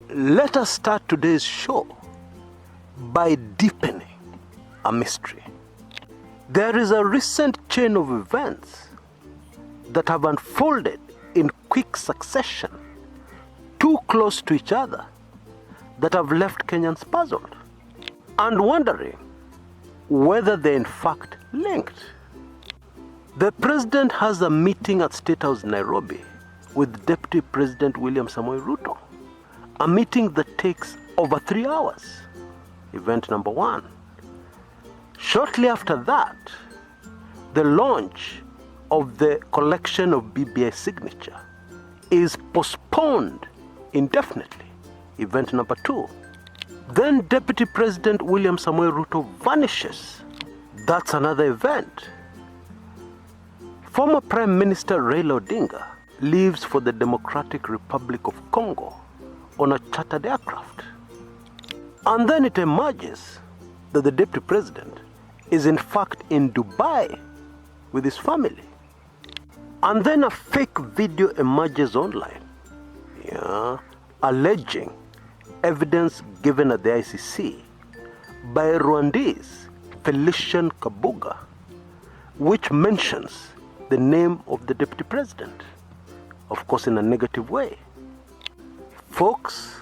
Let us start today's show by deepening a mystery. There is a recent chain of events that have unfolded in quick succession, too close to each other, that have left Kenyans puzzled and wondering whether they're in fact linked. The president has a meeting at State House Nairobi with Deputy President William Samoei Ruto, a meeting that takes over 3 hours. Event number one. Shortly after that, the launch of the collection of BBI signature is postponed indefinitely. Event number two. Then Deputy President William Samoei Ruto vanishes. That's another event. Former Prime Minister Raila Odinga leaves for the Democratic Republic of Congo on a chartered aircraft. And then it emerges that the Deputy President is in fact in Dubai with his family. And then a fake video emerges online, alleging evidence given at the ICC by Rwandese Felician Kabuga, which mentions the name of the Deputy President, of course in a negative way. Folks,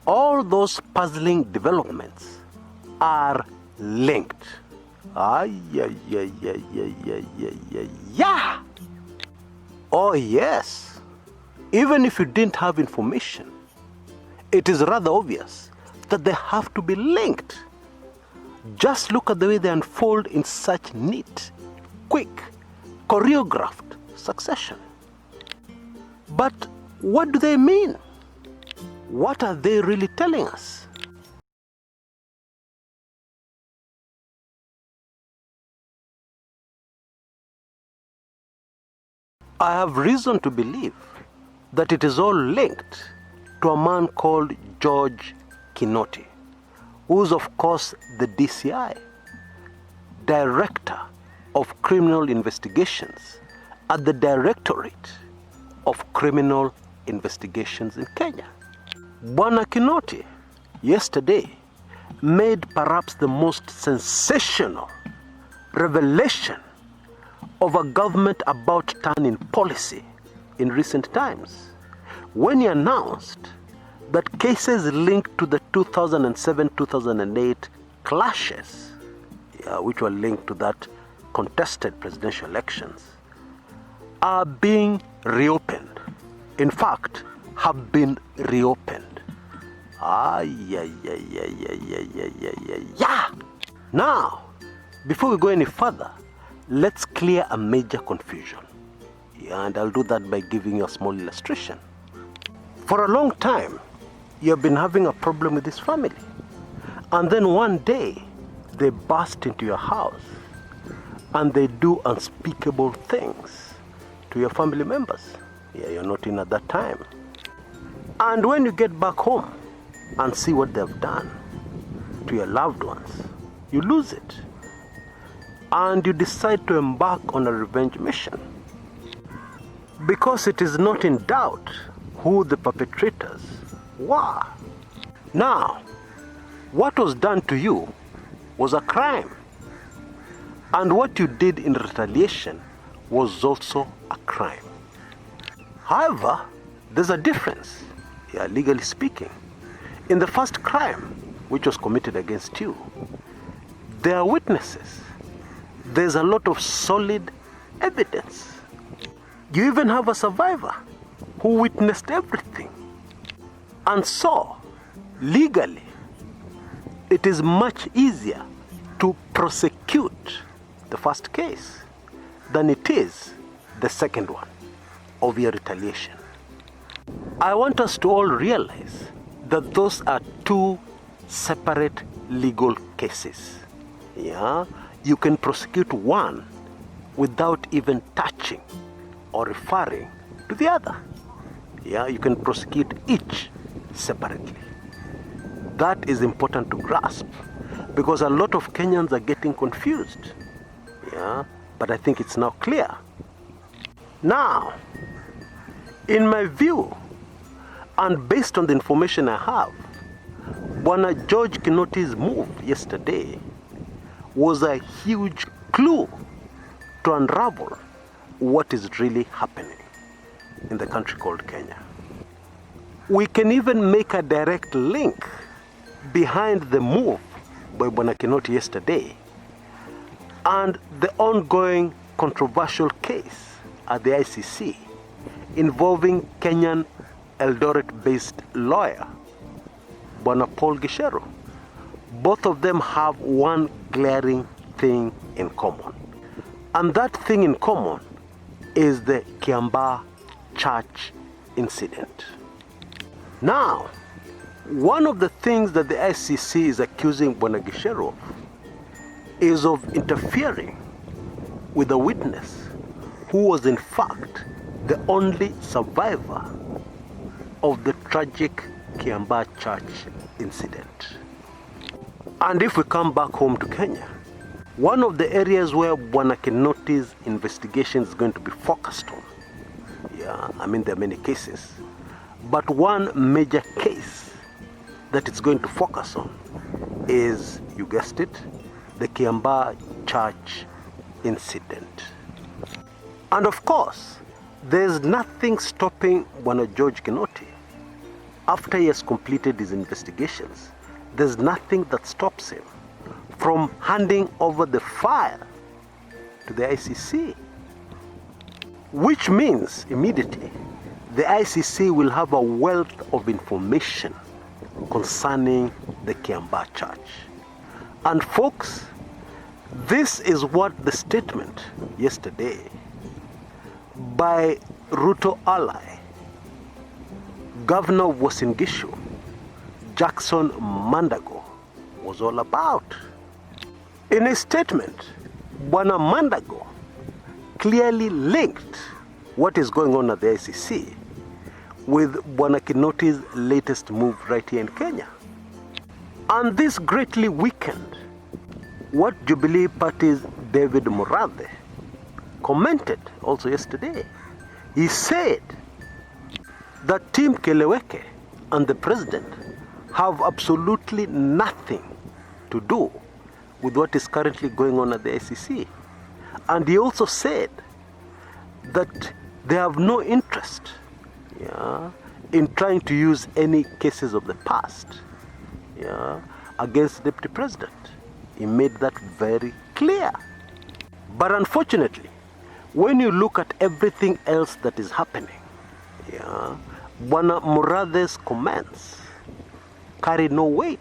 all those puzzling developments are linked. Yeah! Oh yes, even if you didn't have information, it is rather obvious that they have to be linked. Just look at the way they unfold in such neat, quick, choreographed succession. But what do they mean? What are they really telling us? I have reason to believe that it is all linked to a man called George Kinoti, who is of course the DCI, Director of Criminal Investigations at the Directorate of Criminal Investigations in Kenya. Bwana Kinoti yesterday made perhaps the most sensational revelation of a government about turn in policy in recent times, when he announced that cases linked to the 2007-2008 clashes, which were linked to that contested presidential elections, are being reopened. In fact, have been reopened. Now, before we go any further, let's clear a major confusion. And I'll do that by giving you a small illustration. For a long time, you have been having a problem with this family. And then one day, they burst into your house and they do unspeakable things to your family members. You're not in at that time. And when you get back home and see what they've done to your loved ones, you lose it. And you decide to embark on a revenge mission. Because it is not in doubt who the perpetrators were. Now, what was done to you was a crime. And what you did in retaliation was also a crime. However, there's a difference, legally speaking. In the first crime, which was committed against you, there are witnesses. There's a lot of solid evidence. You even have a survivor who witnessed everything. And so, legally, it is much easier to prosecute the first case than it is the second one of your retaliation. I want us to all realize that those are two separate legal cases. You can prosecute one without even touching or referring to the other. You can prosecute each separately. That is important to grasp because a lot of Kenyans are getting confused. But I think it's now clear. Now, in my view, And based on the information I have, Bwana George Kinoti's move yesterday was a huge clue to unravel what is really happening in the country called Kenya. We can even make a direct link behind the move by Bwana Kinoti yesterday and the ongoing controversial case at the ICC involving Kenyan Eldoret-based lawyer Bwana Paul Gisheru. Both of them have one glaring thing in common. And that thing in common is the Kiamba church incident. Now, one of the things that the ICC is accusing Bwana Gisheru of is of interfering with a witness who was in fact the only survivor of the tragic Kiamba church incident. And if we come back home to Kenya, one of the areas where Bwana Kinoti's investigation is going to be focused on, there are many cases, but one major case that it's going to focus on is, you guessed it, the Kiamba church incident. And of course, there's nothing stopping Bwana George Kinoti after he has completed his investigations. There's nothing that stops him from handing over the file to the ICC, which means immediately the ICC will have a wealth of information concerning the Kiamba church. And folks, this is what the statement yesterday by Ruto ally, Governor of Uasin Gishu, Jackson Mandago, was all about. In his statement, Bwana Mandago clearly linked what is going on at the ICC with Bwana Kinoti's latest move right here in Kenya. And this greatly weakened what Jubilee Party's David Murathe commented also yesterday. He said that Team Keleweke and the president have absolutely nothing to do with what is currently going on at the ICC. And he also said that they have no interest in trying to use any cases of the past against the deputy president. He made that very clear. But unfortunately, when you look at everything else that is happening, Bwana Murathe's comments carry no weight.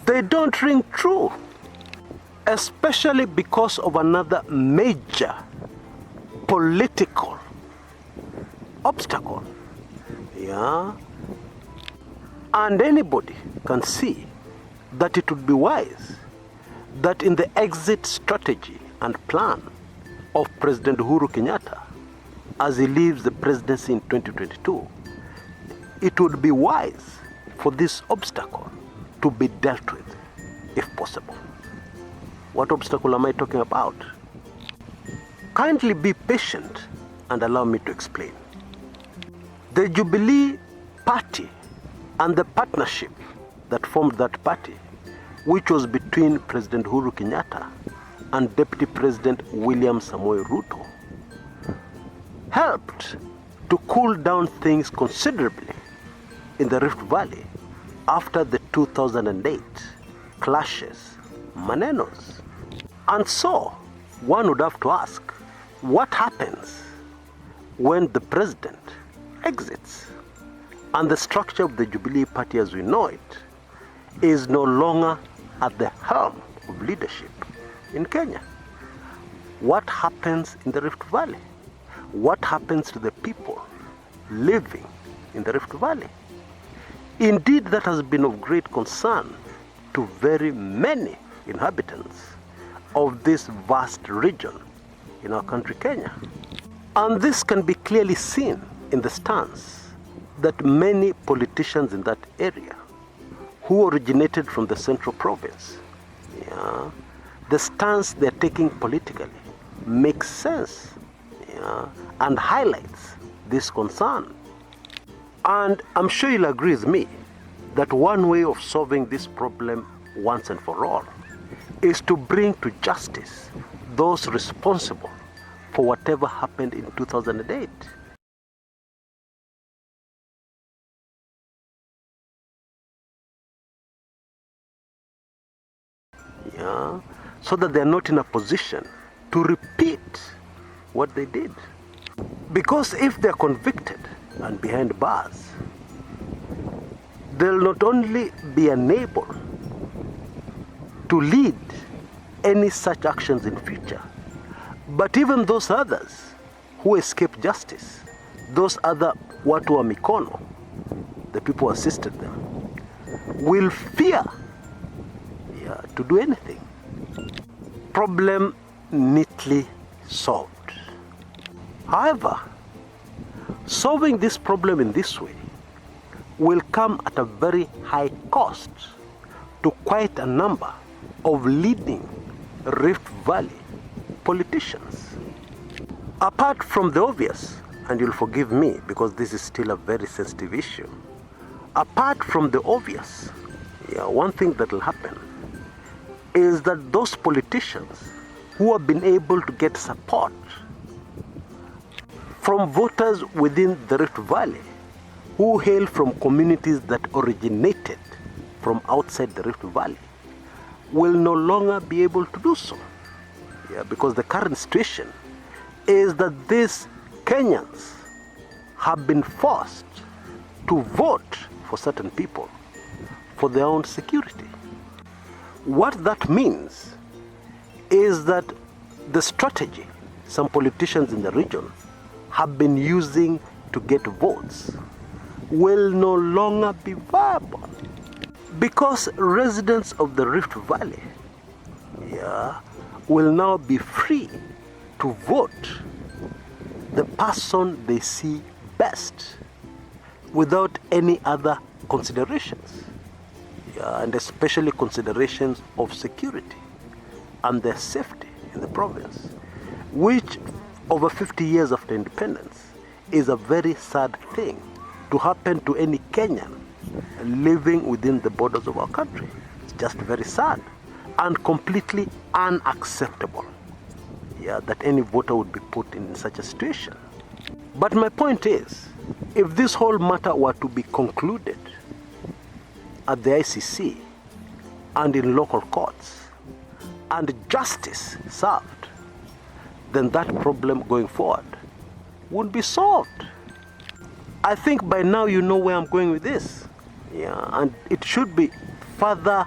They don't ring true, especially because of another major political obstacle. And anybody can see that it would be wise that in the exit strategy and plan of President Uhuru Kenyatta as he leaves the presidency in 2022, it would be wise for this obstacle to be dealt with, if possible. What obstacle am I talking about? Kindly be patient and allow me to explain. The Jubilee Party and the partnership that formed that party, which was between President Uhuru Kenyatta and Deputy President William Samoei Ruto, helped to cool down things considerably in the Rift Valley after the 2008 clashes, manenos. And so, one would have to ask, what happens when the president exits and the structure of the Jubilee Party as we know it is no longer at the helm of leadership in Kenya? What happens in the Rift Valley? What happens to the people living in the Rift Valley? Indeed, that has been of great concern to very many inhabitants of this vast region in our country, Kenya. And this can be clearly seen in the stance that many politicians in that area who originated from the central province, the stance they're taking politically makes sense and highlights this concern. And I'm sure you'll agree with me that one way of solving this problem once and for all is to bring to justice those responsible for whatever happened in 2008. Yeah, so that they're not in a position to repeat what they did. Because if they're convicted and behind bars, they'll not only be unable to lead any such actions in future, but even those others who escape justice, those other watu wa mikono, the people who assisted them, will fear to do anything. Problem neatly solved. However, solving this problem in this way will come at a very high cost to quite a number of leading Rift Valley politicians. Apart from the obvious, and you'll forgive me because this is still a very sensitive issue, apart from the obvious, one thing that will happen is that those politicians who have been able to get support from voters within the Rift Valley who hail from communities that originated from outside the Rift Valley will no longer be able to do so. Because the current situation is that these Kenyans have been forced to vote for certain people for their own security. What that means is that the strategy some politicians in the region have been using to get votes will no longer be viable, because residents of the Rift Valley will now be free to vote the person they see best without any other considerations, and especially considerations of security and their safety in the province, which over 50 years after independence is a very sad thing to happen to any Kenyan living within the borders of our country. It's just very sad and completely unacceptable that any voter would be put in such a situation. But my point is, if this whole matter were to be concluded at the ICC and in local courts and justice served, then that problem going forward would be solved. I think by now you know where I'm going with this. And it should be further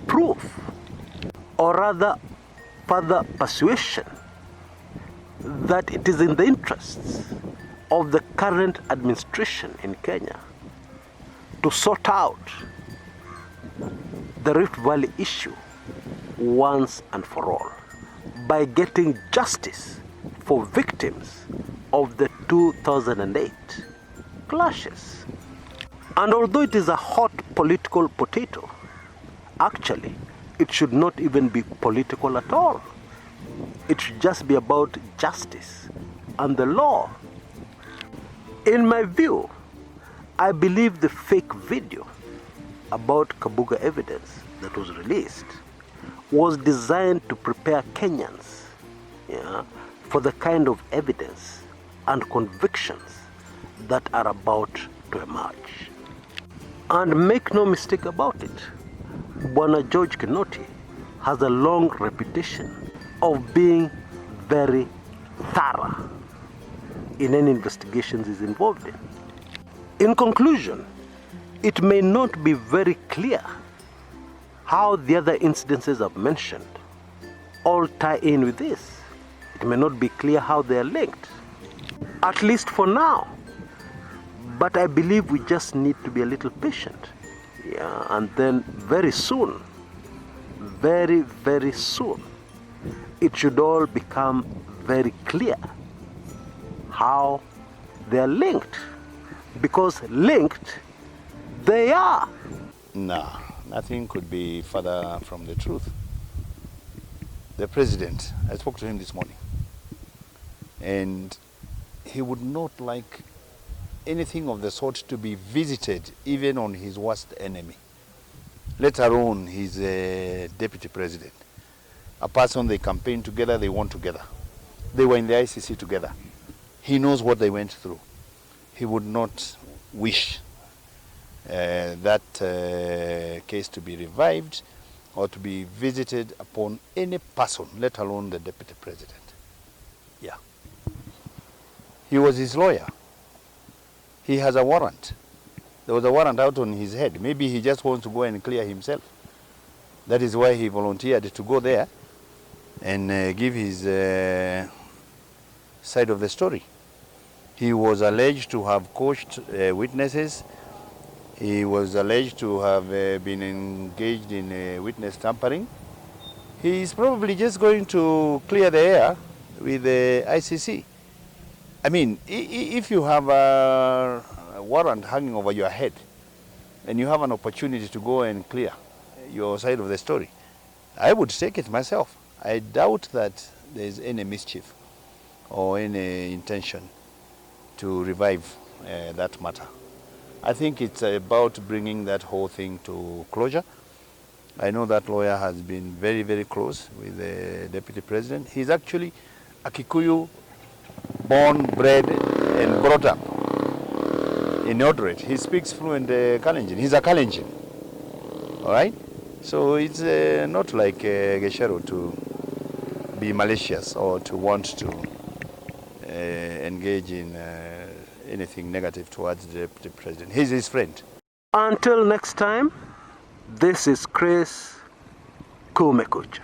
proof, or rather further persuasion, that it is in the interests of the current administration in Kenya to sort out the Rift Valley issue once and for all by getting justice for victims of the 2008 clashes. And although it is a hot political potato, actually it should not even be political at all. It should just be about justice and the law. In my view, I believe the fake video about Kabuga evidence that was released was designed to prepare Kenyans for the kind of evidence and convictions that are about to emerge. And make no mistake about it, Bwana George Kinoti has a long reputation of being very thorough in any investigations he's involved in. In conclusion, it may not be very clear how the other incidences I've mentioned all tie in with this. It may not be clear how they are linked, at least for now. But I believe we just need to be a little patient. And then very soon, very, very soon, it should all become very clear how they are linked. Because linked, they are. No, nothing could be further from the truth. The president, I spoke to him this morning, and he would not like anything of the sort to be visited even on his worst enemy, let alone his deputy president. A person they campaigned together, they won together. They were in the ICC together. He knows what they went through. He would not wish that case to be revived or to be visited upon any person, let alone the deputy president. Yeah. He was his lawyer. He has a warrant. There was a warrant out on his head. Maybe he just wants to go and clear himself. That is why he volunteered to go there and give his side of the story. He was alleged to have coached witnesses. He was alleged to have been engaged in witness tampering. He is probably just going to clear the air with the ICC. I mean, if you have a warrant hanging over your head and you have an opportunity to go and clear your side of the story, I would take it myself. I doubt that there is any mischief or any intention to revive that matter. I think it's about bringing that whole thing to closure. I know that lawyer has been very, very close with the deputy president. He's actually a Kikuyu, born, bred, and brought up in Noordin. He speaks fluent Kalenjin. He's a Kalenjin, all right? So it's not like Geshero to be malicious or to want to engage in anything negative towards the deputy president. He's his friend. Until next time, this is Chris Kumekucha.